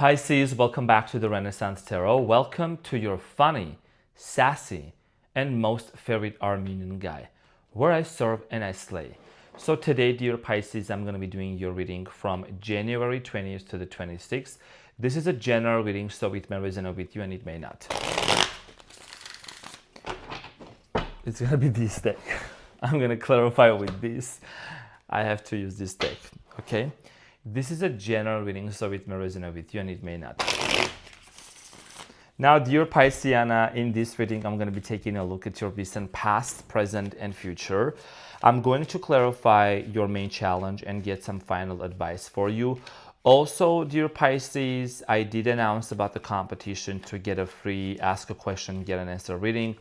Pisces, welcome back to the Renaissance Tarot. Welcome to your funny, sassy, and most favorite Armenian guy, where I serve and I slay. So today, dear Pisces, I'm going to be doing your reading from January 20th to the 26th. This is a general reading, so it may resonate with you and it may not. It's going to be this deck. I'm going to clarify with this. I have to use this deck, okay? This is a general reading, so it may resonate with you and it may not. Now, dear Pisceana, in this reading, I'm going to be taking a look at your recent past, present, and future. I'm going to clarify your main challenge and get some final advice for you. Also, dear Pisces, I did announce about the competition to get a free Ask a Question, Get an Answer reading.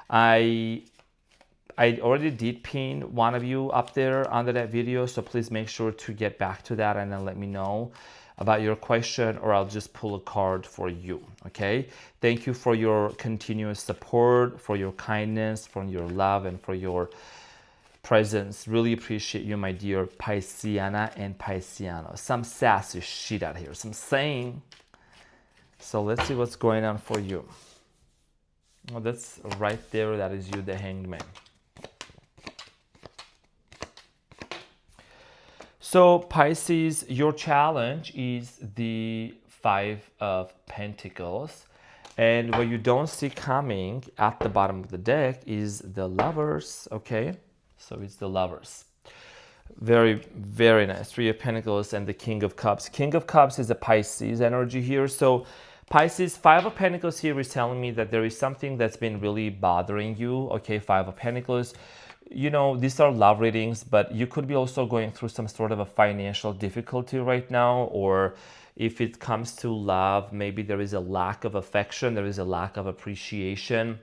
I already did pin one of you up there under that video, so please make sure to get back to that and then let me know about your question, or I'll just pull a card for you, okay? Thank you for your continuous support, for your kindness, for your love, and for your presence. Really appreciate you, my dear Pisceana and Pisceano. Some sassy shit out here, some saying. So let's see what's going on for you. Oh, that's right there, that is you, the Hanged Man. So Pisces, your challenge is the Five of Pentacles. And what you don't see coming at the bottom of the deck is the Lovers, okay? So it's the Lovers. Very, very nice. Three of Pentacles and the King of Cups. King of Cups is a Pisces energy here. So Pisces, Five of Pentacles here is telling me that there is something that's been really bothering you, okay? Five of Pentacles. You know, these are love readings, but you could be also going through some sort of a financial difficulty right now, or if it comes to love, maybe there is a lack of affection, there is a lack of appreciation.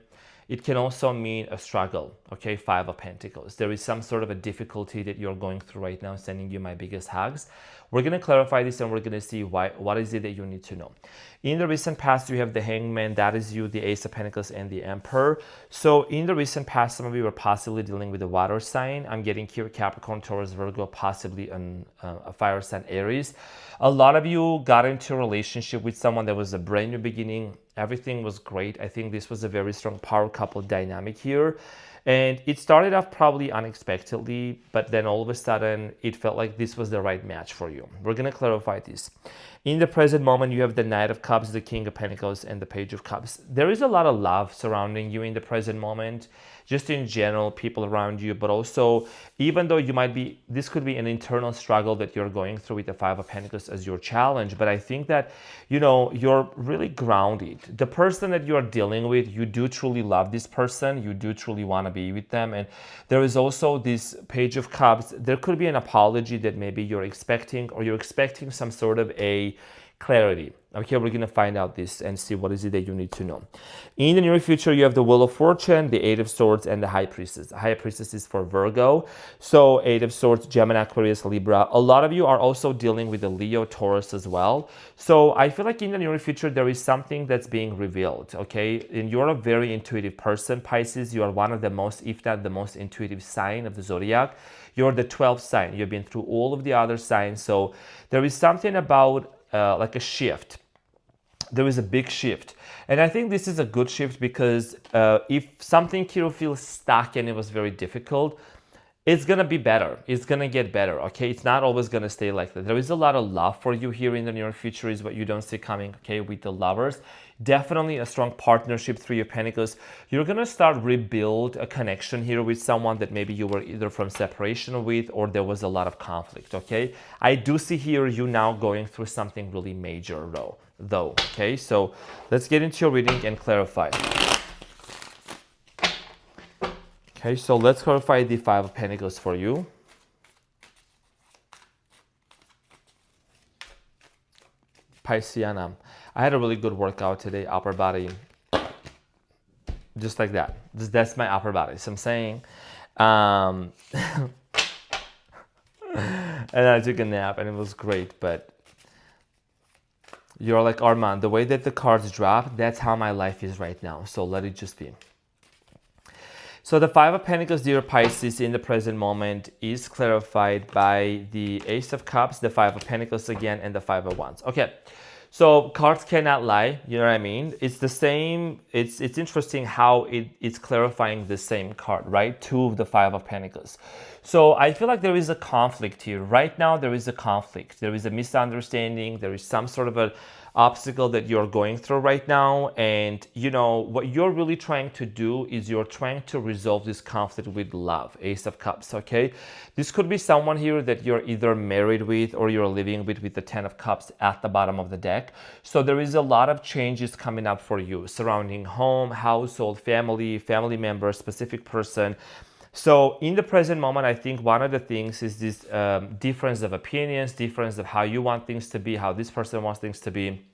It can also mean a struggle, okay? Five of Pentacles. There is some sort of a difficulty that you're going through right now, sending you my biggest hugs. We're going to clarify this and we're going to see what is it that you need to know. In the recent past, you have the Hanged Man, that is you, the Ace of Pentacles, and the Emperor. So in the recent past, some of you were possibly dealing with a water sign. I'm getting here Capricorn, Taurus, Virgo, possibly a fire sign, Aries. A lot of you got into a relationship with someone that was a brand new beginning. Everything was great. I think this was a very strong power couple dynamic here. And it started off probably unexpectedly, but then all of a sudden, it felt like this was the right match for you. We're going to clarify this. In the present moment, you have the Knight of Cups, the King of Pentacles, and the Page of Cups. There is a lot of love surrounding you in the present moment, just in general, people around you, but also, even though you might be, this could be an internal struggle that you're going through with the Five of Pentacles as your challenge, but I think that, you know, you're really grounded. The person that you're dealing with, you do truly love this person, you do truly want to be with them, and there is also this Page of Cups. There could be an apology that maybe you're expecting, or you're expecting some sort of a clarity. Okay, we're going to find out this and see what is it that you need to know. In the near future, you have the Wheel of Fortune, the Eight of Swords, and the High Priestess. The High Priestess is for Virgo. So Eight of Swords, Gemini, Aquarius, Libra. A lot of you are also dealing with the Leo, Taurus as well. So I feel like in the near future, there is something that's being revealed, okay? And you're a very intuitive person, Pisces. You are one of the most, if not the most intuitive sign of the zodiac. You're the 12th sign. You've been through all of the other signs. So there is something about like a shift. There is a big shift. And I think this is a good shift because if something here feels stuck and it was very difficult, it's going to be better. It's going to get better, okay? It's not always going to stay like that. There is a lot of love for you here in the near future is what you don't see coming, okay, with the Lovers. Definitely a strong partnership, Three of Pentacles. You're going to start rebuild a connection here with someone that maybe you were either from separation with or there was a lot of conflict, okay? I do see here you now going through something really major though, okay? So let's get into your reading and clarify. Okay, so let's clarify the Five of Pentacles for you. Pisceana, I had a really good workout today, upper body, just like that. That's my upper body. So I'm saying, and I took a nap and it was great, but you're like, Arman, the way that the cards drop, that's how my life is right now. So let it just be. So the Five of Pentacles, dear Pisces, in the present moment is clarified by the Ace of Cups, the Five of Pentacles again, and the Five of Wands. Okay, So cards cannot lie, you know what I mean? It's the same, it's interesting how it's clarifying the same card, right? Two of the Five of Pentacles. So I feel like there is a conflict here. Right now there is a conflict. There is a misunderstanding. There is some sort of a obstacle that you're going through right now, and you know what you're really trying to do is you're trying to resolve this conflict with love. Ace of Cups. Okay, this could be someone here that you're either married with or you're living with the Ten of Cups at the bottom of the deck. So there is a lot of changes coming up for you surrounding home, household, family member, specific person. So in the present moment, I think one of the things is this difference of opinions, difference of how you want things to be, how this person wants things to be.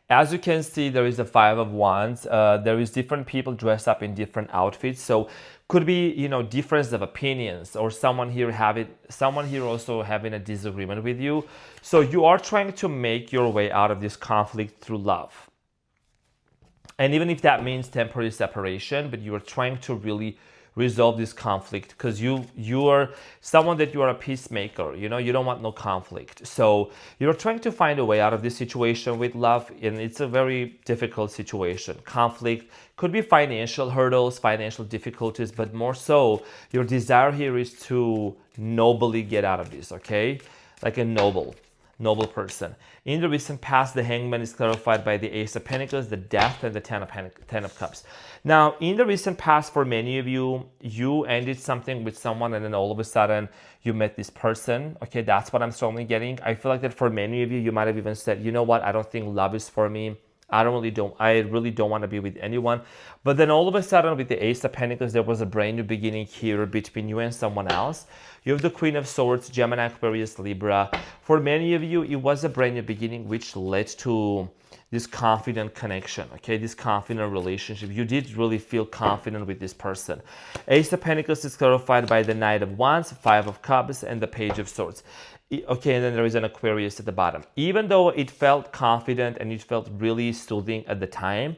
As you can see, there is a Five of Wands. There is different people dressed up in different outfits. So could be, you know, difference of opinions, or someone here also having a disagreement with you. So you are trying to make your way out of this conflict through love. And even if that means temporary separation, but you are trying to really resolve this conflict because you are someone that you are a peacemaker, you know, you don't want no conflict. So you're trying to find a way out of this situation with love, and it's a very difficult situation. Conflict could be financial hurdles, financial difficulties, but more so your desire here is to nobly get out of this, okay? Like a noble person. In the recent past, the Hangman is clarified by the Ace of Pentacles, the Death, and the Ten of Cups. Now, in the recent past, for many of you, you ended something with someone and then all of a sudden you met this person. Okay, that's what I'm strongly getting. I feel like that for many of you, you might have even said, you know what, I don't think love is for me. I really don't want to be with anyone. But then all of a sudden with the Ace of Pentacles, there was a brand new beginning here between you and someone else. You have the Queen of Swords, Gemini, Aquarius, Libra. For many of you, it was a brand new beginning, which led to this confident connection, okay? This confident relationship. You did really feel confident with this person. Ace of Pentacles is clarified by the Knight of Wands, Five of Cups, and the Page of Swords. Okay, and then there is an Aquarius at the bottom. Even though it felt confident and it felt really soothing at the time,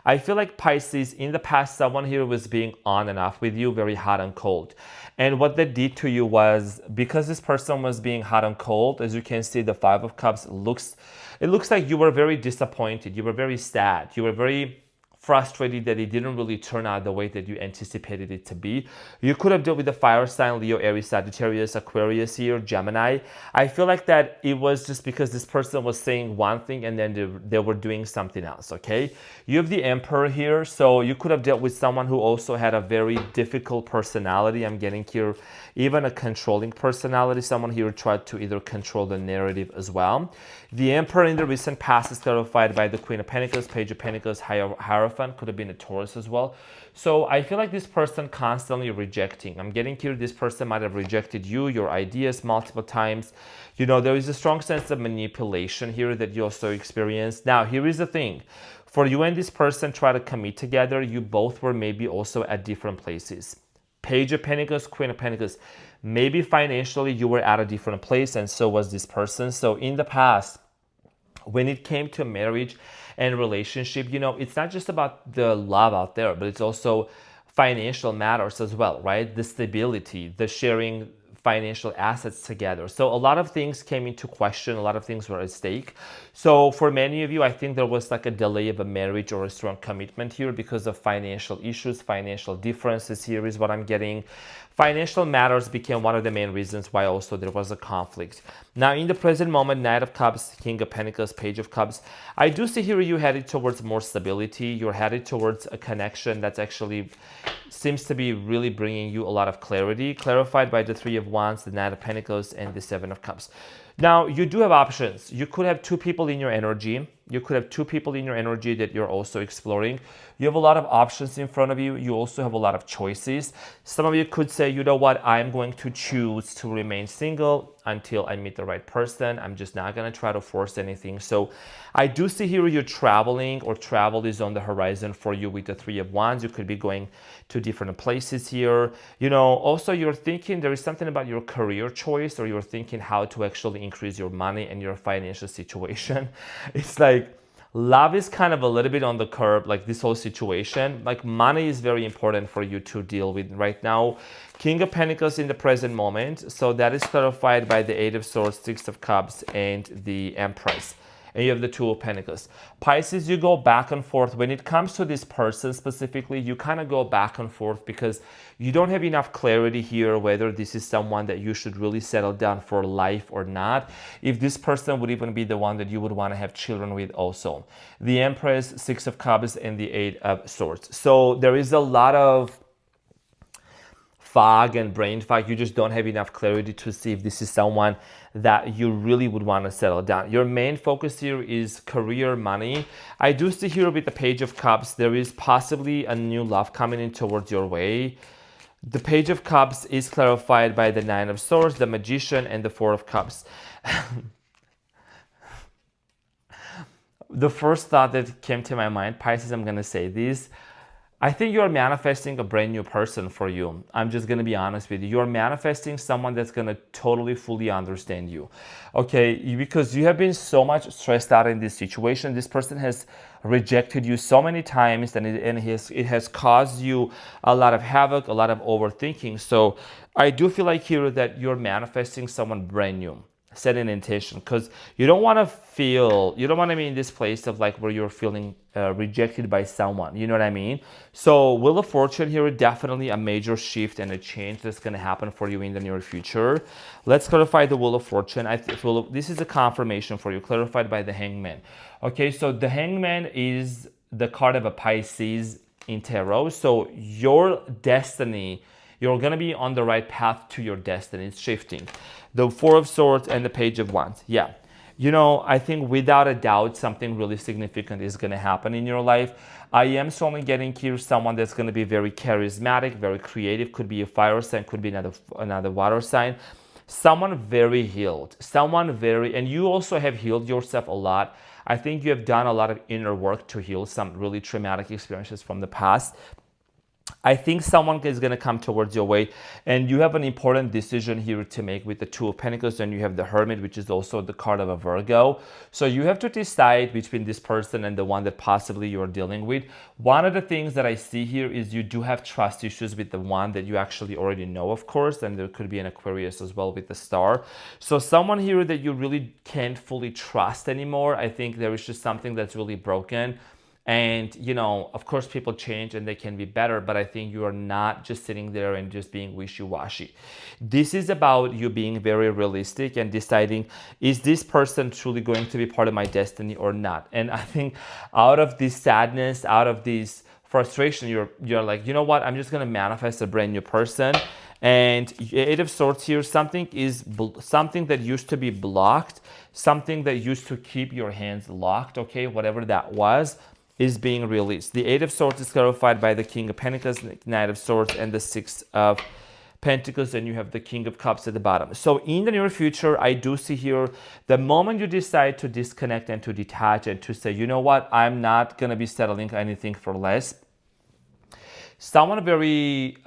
I feel like Pisces, in the past, someone here was being on and off with you, very hot and cold. And what that did to you was, because this person was being hot and cold, as you can see, the Five of Cups, it looks like you were very disappointed. You were very sad. You were very frustrated that it didn't really turn out the way that you anticipated it to be. You could have dealt with the fire sign, Leo, Aries, Sagittarius, Aquarius here, Gemini. I feel like that it was just because this person was saying one thing and then they were doing something else, okay? You have the Emperor here, so you could have dealt with someone who also had a very difficult personality. I'm getting here even a controlling personality. Someone here tried to either control the narrative as well. The Emperor in the recent past is clarified by the Queen of Pentacles, Page of Pentacles, Hierophant, could have been a Taurus as well. So I feel like this person constantly rejecting. I'm getting here, this person might have rejected you, your ideas multiple times. You know, there is a strong sense of manipulation here that you also experience. Now, here is the thing. For you and this person try to commit together, you both were maybe also at different places. Page of Pentacles, Queen of Pentacles. Maybe financially you were at a different place and so was this person. So in the past, when it came to marriage and relationship, you know, it's not just about the love out there, but it's also financial matters as well, right? The stability, the sharing financial assets together. So a lot of things came into question, a lot of things were at stake. So for many of you, I think there was like a delay of a marriage or a strong commitment here because of financial issues, financial differences here is what I'm getting. Financial matters became one of the main reasons why also there was a conflict. Now, in the present moment, Knight of Cups, King of Pentacles, Page of Cups, I do see here you headed towards more stability. You're headed towards a connection that's actually seems to be really bringing you a lot of clarity, clarified by the Three of Wands, the Knight of Pentacles, and the Seven of Cups. Now, you do have options. You could have two people in your energy. You could have two people in your energy that you're also exploring. You have a lot of options in front of you. You also have a lot of choices. Some of you could say, you know what, I'm going to choose to remain single until I meet the right person. I'm just not going to try to force anything. So I do see here you're traveling, or travel is on the horizon for you with the Three of Wands. You could be going to different places here. You know, also you're thinking there is something about your career choice, or you're thinking how to actually increase your money and your financial situation. It's like love is kind of a little bit on the curb, like this whole situation. Like money is very important for you to deal with right now. King of Pentacles in the present moment. So that is clarified by the Eight of Swords, Six of Cups, and the Empress. and you have the Two of Pentacles. Pisces, you go back and forth. When it comes to this person specifically, you kind of go back and forth because you don't have enough clarity here whether this is someone that you should really settle down for life or not. If this person would even be the one that you would want to have children with also. The Empress, Six of Cups, and the Eight of Swords. So there is a lot of fog and brain fog. You just don't have enough clarity to see if this is someone that you really would want to settle down. Your main focus here is career, money. I do see here with the Page of Cups, there is possibly a new love coming in towards your way. The Page of Cups is clarified by the Nine of Swords, the Magician, and the Four of Cups. The first thought that came to my mind, Pisces, I'm going to say this. I think you're manifesting a brand new person for you. I'm just going to be honest with you. You're manifesting someone that's going to totally, fully understand you. Okay, because you have been so much stressed out in this situation. This person has rejected you so many times, and it has caused you a lot of havoc, a lot of overthinking. So I do feel like here that you're manifesting someone brand new. Set an intention, because you don't want to be in this place of like where you're feeling rejected by someone, you know what I mean? So Wheel of Fortune here, definitely a major shift and a change that's going to happen for you in the near future. Let's clarify the Wheel of Fortune. This is a confirmation for you, clarified by the Hangman. Okay, so the Hangman is the card of a Pisces in tarot. So your destiny, you're going to be on the right path to your destiny. It's shifting. The Four of Swords and the Page of Wands. Yeah. You know, I think without a doubt, something really significant is going to happen in your life. I am strongly getting here someone that's going to be very charismatic, very creative. Could be a fire sign, could be another water sign. Someone very healed. And you also have healed yourself a lot. I think you have done a lot of inner work to heal some really traumatic experiences from the past. I think someone is going to come towards your way, and you have an important decision here to make with the Two of Pentacles, and you have the Hermit, which is also the card of a Virgo. So you have to decide between this person and the one that possibly you're dealing with. One of the things that I see here is you do have trust issues with the one that you actually already know, of course, and there could be an Aquarius as well with the Star. So someone here that you really can't fully trust anymore. I think there is just something that's really broken. And, you know, of course, people change and they can be better, but I think you are not just sitting there and just being wishy-washy. This is about you being very realistic and deciding, is this person truly going to be part of my destiny or not? And I think out of this sadness, out of this frustration, you're like, you know what? I'm just going to manifest a brand new person. And Eight of Swords here, something that used to be blocked, something that used to keep your hands locked, okay, whatever that was, is being released. The Eight of Swords is clarified by the King of Pentacles, the Knight of Swords, and the Six of Pentacles, and you have the King of Cups at the bottom. So in the near future, I do see here, the moment you decide to disconnect and to detach and to say, you know what, I'm not going to be settling anything for less, someone very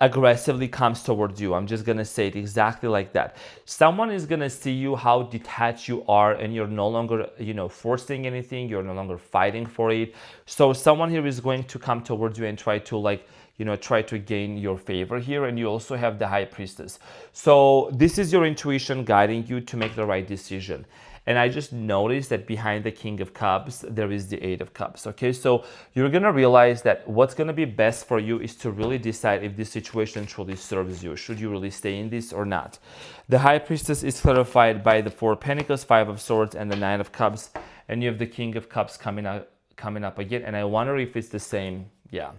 aggressively comes towards you. I'm just going to say it exactly like that. Someone is going to see you how detached you are, and you're no longer, forcing anything. You're no longer fighting for it. So someone here is going to come towards you and try to gain your favor here. And you also have the High Priestess. So this is your intuition guiding you to make the right decision. And I just noticed that behind the King of Cups, there is the Eight of Cups, okay? So you're going to realize that what's going to be best for you is to really decide if this situation truly serves you. Should you really stay in this or not? The High Priestess is clarified by the Four of Pentacles, Five of Swords, and the Nine of Cups. And you have the King of Cups coming up again. And I wonder if it's the same. Yeah.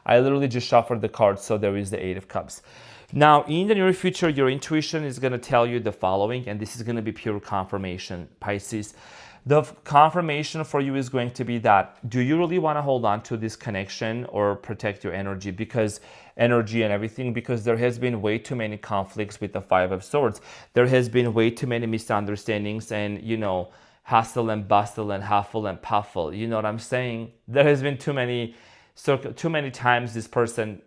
I literally just shuffled the cards, so there is the Eight of Cups. Now, in the near future, your intuition is going to tell you the following, and this is going to be pure confirmation, Pisces. The confirmation for you is going to be that, do you really want to hold on to this connection or protect your energy? Because energy and everything, because there has been way too many conflicts with the Five of Swords. There has been way too many misunderstandings and, hustle and bustle and huffle and puffle. You know what I'm saying? There has been too many times this person,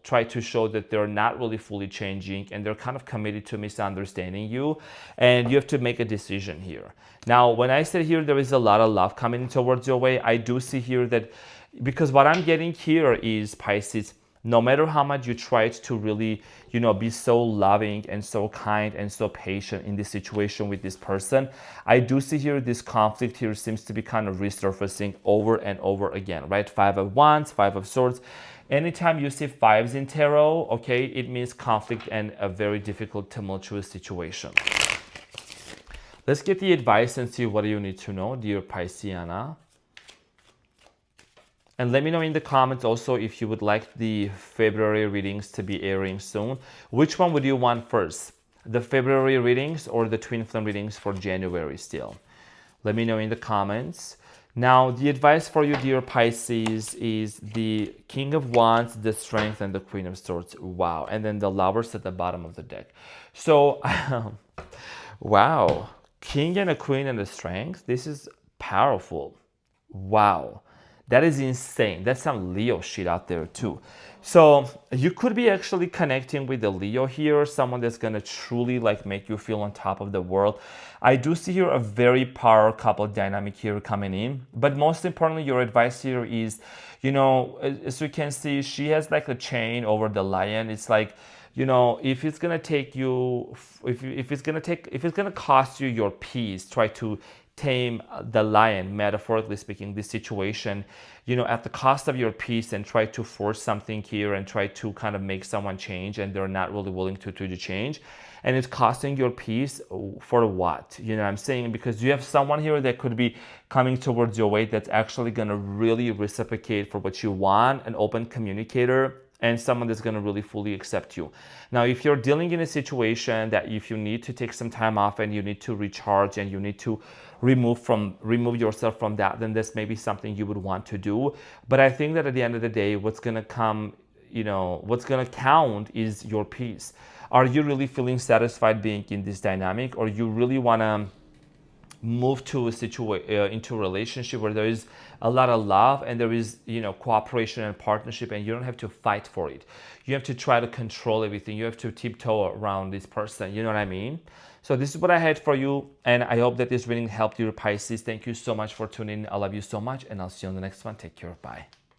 tried to show that they're not really fully changing and they're kind of committed to misunderstanding you, and you have to make a decision here. Now, when I said here there is a lot of love coming towards your way, I do see here that, because what I'm getting here is, Pisces, No matter how much you tried to really, be so loving and so kind and so patient in this situation with this person, I do see here this conflict here seems to be kind of resurfacing over and over again, right? Five of Wands, Five of Swords. Anytime you see fives in tarot, okay, it means conflict and a very difficult, tumultuous situation. Let's get the advice and see what you need to know, dear Pisceana. And let me know in the comments also if you would like the February readings to be airing soon. Which one would you want first? The February readings or the twin flame readings for January still? Let me know in the comments. Now, the advice for you, dear Pisces, is the King of Wands, the Strength, and the Queen of Swords. Wow. And then the Lovers at the bottom of the deck. So, wow. King and a Queen and the Strength. This is powerful. Wow. That is insane. That's some Leo shit out there too. So you could be actually connecting with the Leo here, someone that's gonna truly like make you feel on top of the world. I do see here a very power couple dynamic here coming in, but most importantly, your advice here is, as you can see, she has like a chain over the lion. It's like, if it's gonna take you, if it's gonna cost you your peace, try to tame the lion, metaphorically speaking, this situation, at the cost of your peace, and try to force something here and try to kind of make someone change and they're not really willing to change. And it's costing your peace for what? I'm saying? Because you have someone here that could be coming towards your way that's actually going to really reciprocate for what you want, an open communicator, and someone that's going to really fully accept you. Now, if you're dealing in a situation that if you need to take some time off and you need to recharge and you need to remove yourself from that, then this may be something you would want to do. But I think that at the end of the day, what's going to come, what's going to count is your peace. Are you really feeling satisfied being in this dynamic, or you really want to move to into a relationship where there is a lot of love and there is cooperation and partnership, and you don't have to fight for it. You have to try to control everything. You have to tiptoe around this person. You know what I mean? So this is what I had for you, and I hope that this reading helped you, Pisces. Thank you so much for tuning in. I love you so much, and I'll see you on the next one. Take care. Bye.